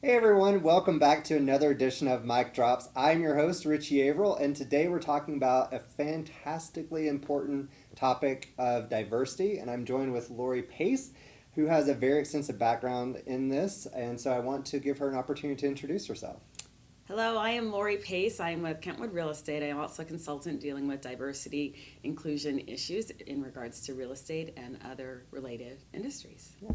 Hey everyone, welcome back to another edition of Mic Drops. I'm your host, Richie Averill, and today we're talking about a fantastically important topic of diversity. And I'm joined with Lori Pace, who has a very extensive background in this. And so I want to give her an opportunity to introduce herself. Hello, I am Lori Pace. I am with Kentwood Real Estate. I am also a consultant dealing with diversity inclusion issues in regards to real estate and other related industries. Yeah.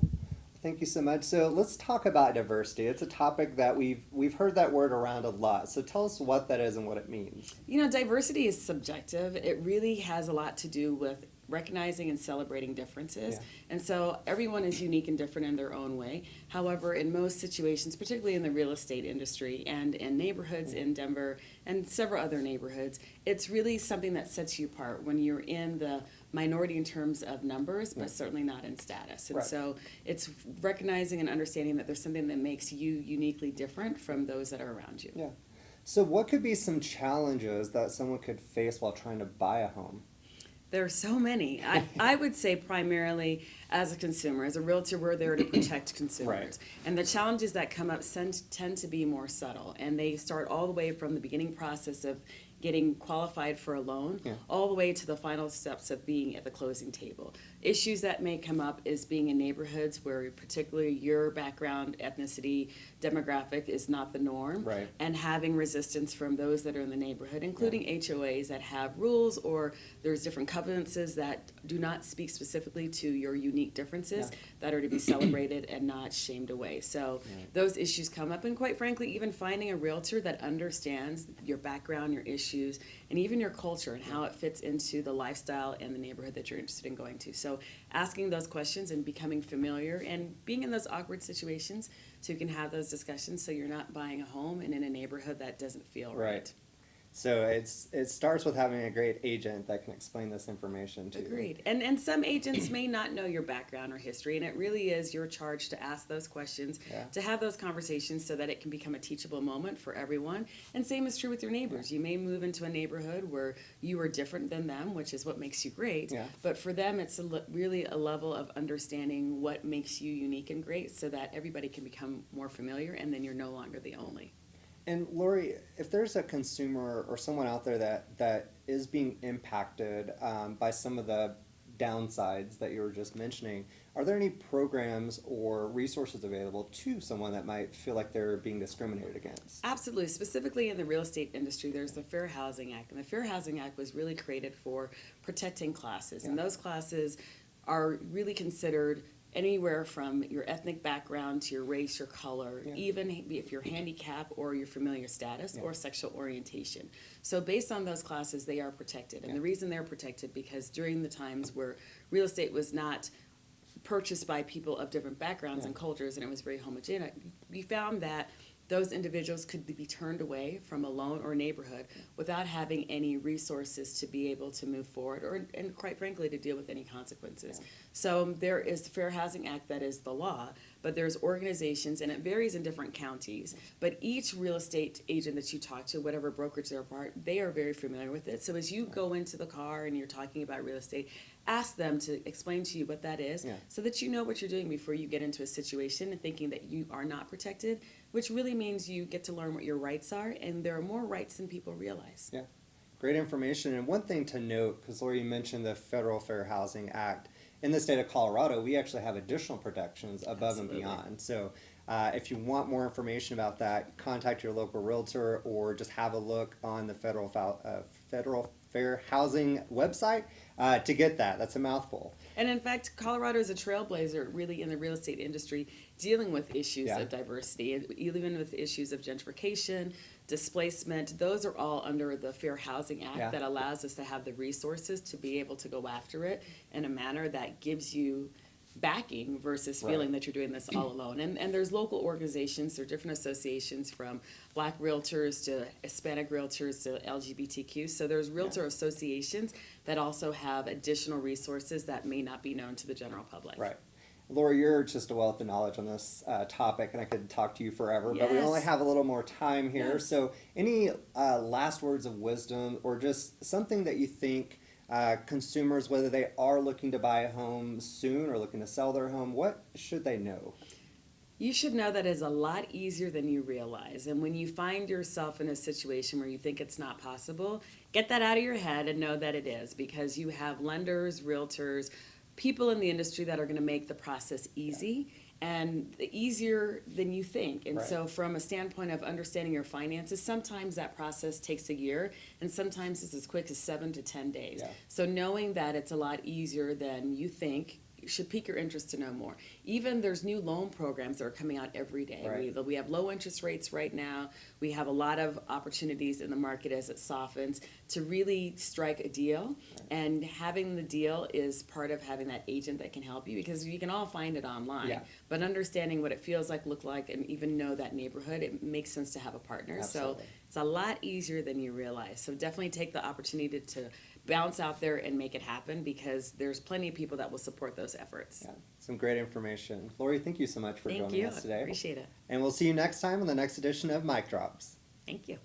Thank you so much. So let's talk about diversity. It's a topic that we've heard that word around a lot. So tell us what that is and what it means. Diversity is subjective. It really has a lot to do with recognizing and celebrating differences. Yeah. And so everyone is unique and different in their own way. However, in most situations, particularly in the real estate industry and in neighborhoods in Denver and several other neighborhoods, it's really something that sets you apart when you're in the minority in terms of numbers, but certainly not in status. And Right. so it's recognizing and understanding that there's something that makes you uniquely different from those that are around you. Yeah. So what could be some challenges that someone could face while trying to buy a home? There are so many. I would say primarily as a consumer, as a realtor, we're there to protect consumers. Right. And the challenges that come up tend to be more subtle. And they start all the way from the beginning process of getting qualified for a loan, all the way to the final steps of being at the closing table. Issues that may come up is being in neighborhoods where particularly your background, ethnicity, demographic is not the norm, Right. and having resistance from those that are in the neighborhood, including HOAs that have rules or there's different covenants that do not speak specifically to your unique differences that are to be celebrated and not shamed away. So those issues come up, and quite frankly, even finding a realtor that understands your background, your issues, and even your culture and how it fits into the lifestyle and the neighborhood that you're interested in going to. So asking those questions and becoming familiar and being in those awkward situations so you can have those discussions so you're not buying a home and in a neighborhood that doesn't feel right. So it starts with having a great agent that can explain this information to you. Agreed. And some agents may not know your background or history, and it really is your charge to ask those questions, to have those conversations so that it can become a teachable moment for everyone. And same is true with your neighbors. You may move into a neighborhood where you are different than them, which is what makes you great. But for them, it's really a level of understanding what makes you unique and great so that everybody can become more familiar, and then you're no longer the only. And Lori, if there's a consumer or someone out there that is being impacted by some of the downsides that you were just mentioning, are there any programs or resources available to someone that might feel like they're being discriminated against? Absolutely. Specifically in the real estate industry, there's the Fair Housing Act. And the Fair Housing Act was really created for protecting classes. And those classes are really considered anywhere from your ethnic background to your race, your color, even if you're handicapped or your familiar status or sexual orientation. So based on those classes, they are protected. And the reason they're protected because during the times where real estate was not purchased by people of different backgrounds and cultures and it was very homogeneous, we found that those individuals could be turned away from a loan or neighborhood without having any resources to be able to move forward and quite frankly to deal with any consequences. So there is the Fair Housing Act that is the law, but there's organizations and it varies in different counties, but each real estate agent that you talk to, whatever brokerage they're a part, they are very familiar with it. So as you go into the car and you're talking about real estate, ask them to explain to you what that is so that you know what you're doing before you get into a situation and thinking that you are not protected, which really means you get to learn what your rights are, and there are more rights than people realize. Yeah, great information. And one thing to note, because Lori, you mentioned the Federal Fair Housing Act, in the state of Colorado, we actually have additional protections above and beyond. So if you want more information about that, contact your local realtor or just have a look on the Federal Fair Housing website to get that. That's a mouthful. And in fact, Colorado is a trailblazer really in the real estate industry dealing with issues of diversity, even with issues of gentrification, displacement. Those are all under the Fair Housing Act that allows us to have the resources to be able to go after it in a manner that gives you backing versus feeling that you're doing this all alone. And there's local organizations, there are different associations from Black realtors to Hispanic realtors to LGBTQ. So there's realtor associations that also have additional resources that may not be known to the general public. Right. Laura, you're just a wealth of knowledge on this topic, and I could talk to you forever, but we only have a little more time here. So any last words of wisdom or just something that you think consumers, whether they are looking to buy a home soon or looking to sell their home, what should they know? You should know that is a lot easier than you realize. And when you find yourself in a situation where you think it's not possible, get that out of your head and know that it is, because you have lenders, realtors, people in the industry that are going to make the process easy and easier than you think. And Right. so from a standpoint of understanding your finances, sometimes that process takes a year and sometimes it's as quick as 7 to 10 days. Yeah. So knowing that it's a lot easier than you think should pique your interest to know more. Even there's new loan programs that are coming out every day. Right. We have low interest rates right now. We have a lot of opportunities in the market as it softens to really strike a deal. Right. And having the deal is part of having that agent that can help you, because you can all find it online. Yeah. But understanding what it feels like, look like, and even know that neighborhood, it makes sense to have a partner. Absolutely. So it's a lot easier than you realize. So definitely take the opportunity to bounce out there and make it happen, because there's plenty of people that will support those efforts. Yeah, some great information. Lori, thank you so much for Thank joining you. us today. Appreciate it. And we'll see you next time on the next edition of Mic Drops. Thank you.